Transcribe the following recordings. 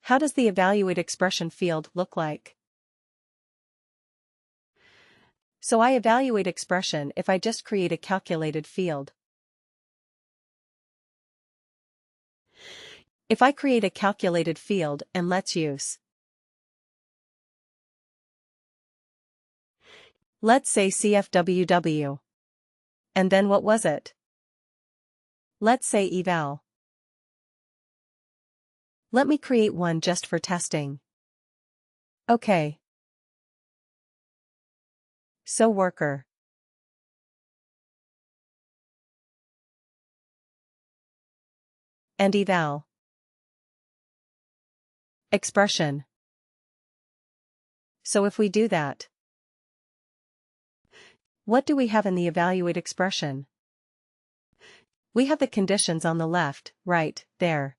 How does the evaluate expression field look like? So I evaluate expression if I just create a calculated field. If I create a calculated field and let's use, let's say CFWW. And then what was it? Let's say eval. Let me create one just for testing. Okay. So worker. And eval. Expression. So if we do that, what do we have in the evaluate expression? We have the conditions on the left, right, there.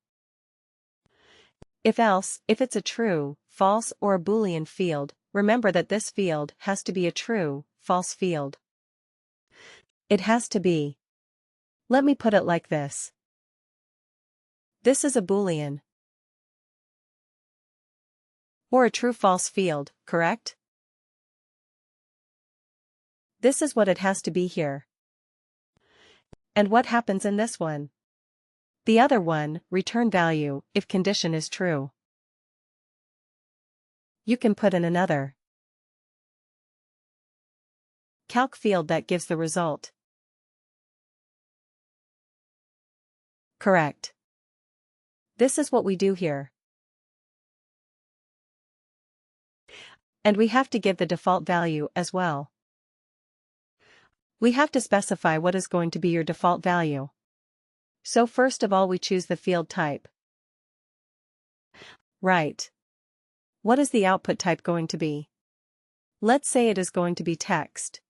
If else, if it's a true, false or a Boolean field, remember that this field has to be a true, false field. It has to be. Let me put it like this. This is a Boolean. Or a true-false field, correct? This is what it has to be here. And what happens in this one? The other one, return value, if condition is true. You can put in another calc field that gives the result. Correct. This is what we do here. And we have to give the default value as well. We have to specify what is going to be your default value. So first of all we choose the field type. Right. What is the output type going to be? Let's say it is going to be text.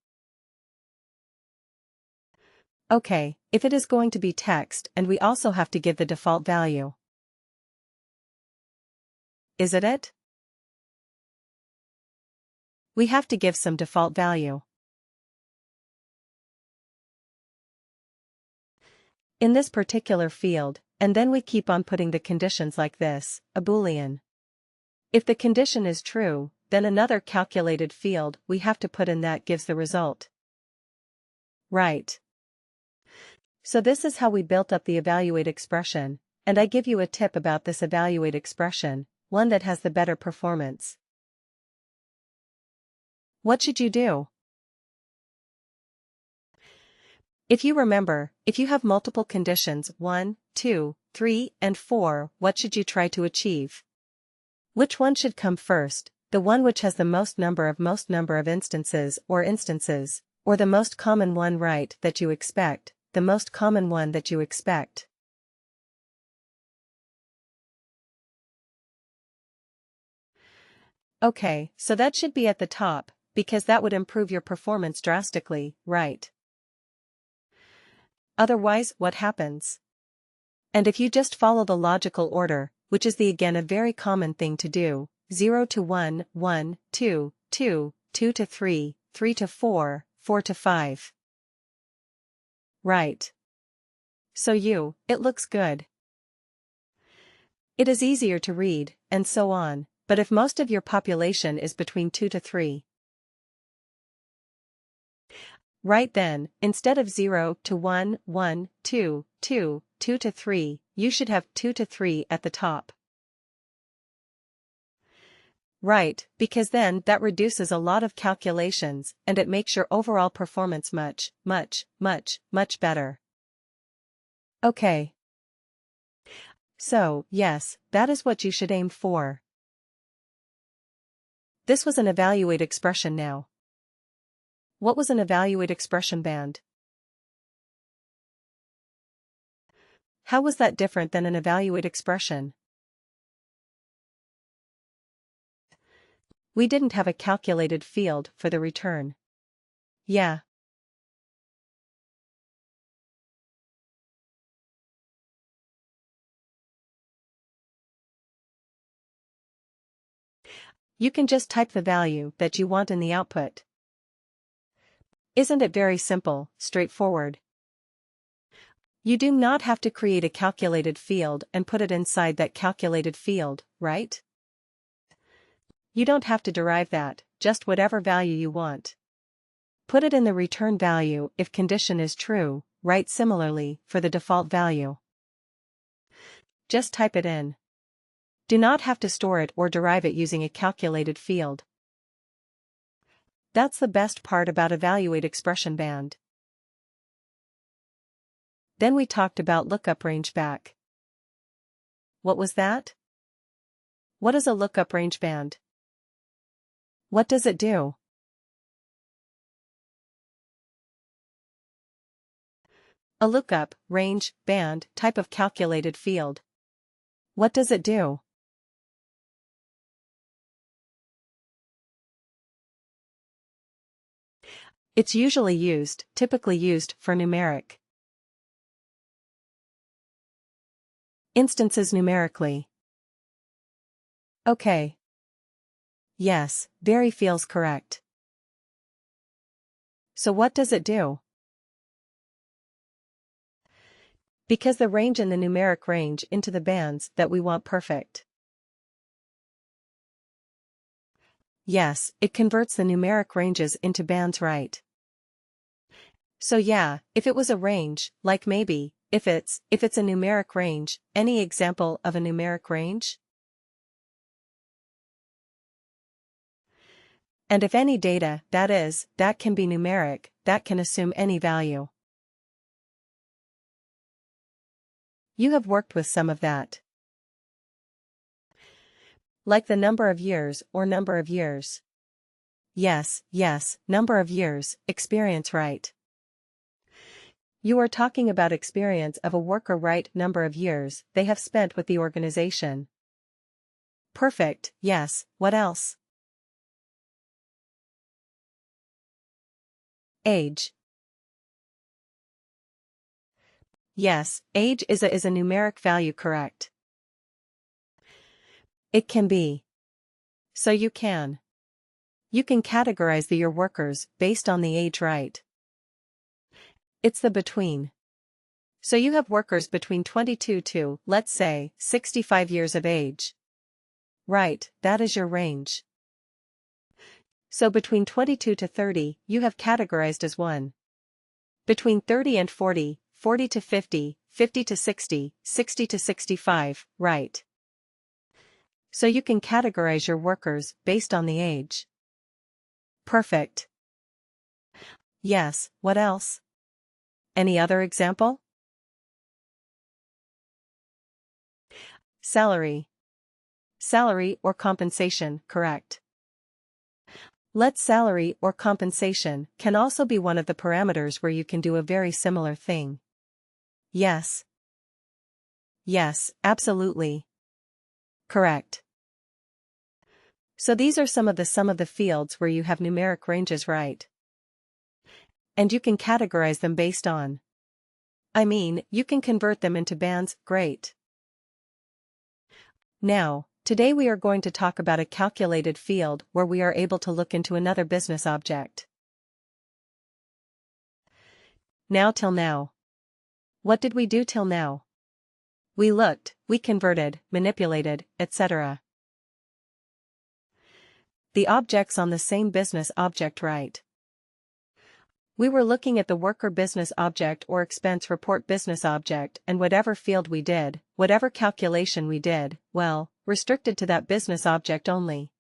Okay, if it is going to be text and we also have to give the default value. Is it? We have to give some default value. In this particular field, and then we keep on putting the conditions like this, a Boolean. If the condition is true, then another calculated field we have to put in that gives the result. Right. So this is how we built up the evaluate expression, and I give you a tip about this evaluate expression, one that has the better performance. What should you do? If you remember, if you have multiple conditions 1, 2, 3, and 4, what should you try to achieve? Which one should come first, the one which has the most number of instances, or the most common one right that you expect, the most common one that you expect? Okay, so that should be at the top, because that would improve your performance drastically, right? Otherwise, what happens? And if you just follow the logical order, which is again a very common thing to do, 0 to 1, 1, 2, 2, 2 to 3, 3 to 4, 4 to 5. Right. So it looks good. It is easier to read, and so on, but if most of your population is between 2 to 3. Right then, instead of 0 to 1, 1, 2, 2, 2 to 3, you should have 2 to 3 at the top. Right, because then that reduces a lot of calculations and it makes your overall performance much, much, much, much better. Okay. So, yes, that is what you should aim for. This was an evaluate expression now. What was an evaluate expression band? How was that different than an evaluate expression? We didn't have a calculated field for the return. Yeah. You can just type the value that you want in the output. Isn't it very simple, straightforward? You do not have to create a calculated field and put it inside that calculated field, right? You don't have to derive that, just whatever value you want. Put it in the return value if condition is true, right? Similarly, for the default value. Just type it in. Do not have to store it or derive it using a calculated field. That's the best part about evaluate expression band. Then we talked about lookup range back. What was that? What is a lookup range band? What does it do? A lookup, range, band, type of calculated field. What does it do? It's typically used for numeric instances numerically. Okay. Yes, very feels correct. So what does it do? Because the range in the numeric range into the bands that we want perfect. Yes, it converts the numeric ranges into bands, right? So yeah, if it was a range, like maybe, if it's a numeric range, any example of a numeric range? And if any data, that can be numeric, that can assume any value. You have worked with some of that. Like the number of years or number of years. Yes, number of years, experience, right? You are talking about experience of a worker, right? Number of years they have spent with the organization. Perfect, yes, what else? Age. Yes, age is a numeric value, correct? It can be. So you can categorize your workers based on the age, right? It's the between. So you have workers between 22 to, let's say, 65 years of age. Right, that is your range. So between 22 to 30, you have categorized as 1. Between 30 and 40, 40 to 50, 50 to 60, 60 to 65, right? So you can categorize your workers based on the age. Perfect. Yes, what else? Any other example? Salary. Salary or compensation, correct? Let salary or compensation can also be one of the parameters where you can do a very similar thing. Yes. Yes, absolutely. Correct. So these are some of the fields where you have numeric ranges, right? And you can categorize them based on. You can convert them into bands, great. Now, today we are going to talk about a calculated field where we are able to look into another business object. Now till now. What did we do till now? We looked, we converted, manipulated, etc. The objects on the same business object, right? We were looking at the worker business object or expense report business object, and whatever field we did, whatever calculation we did, well, restricted to that business object only.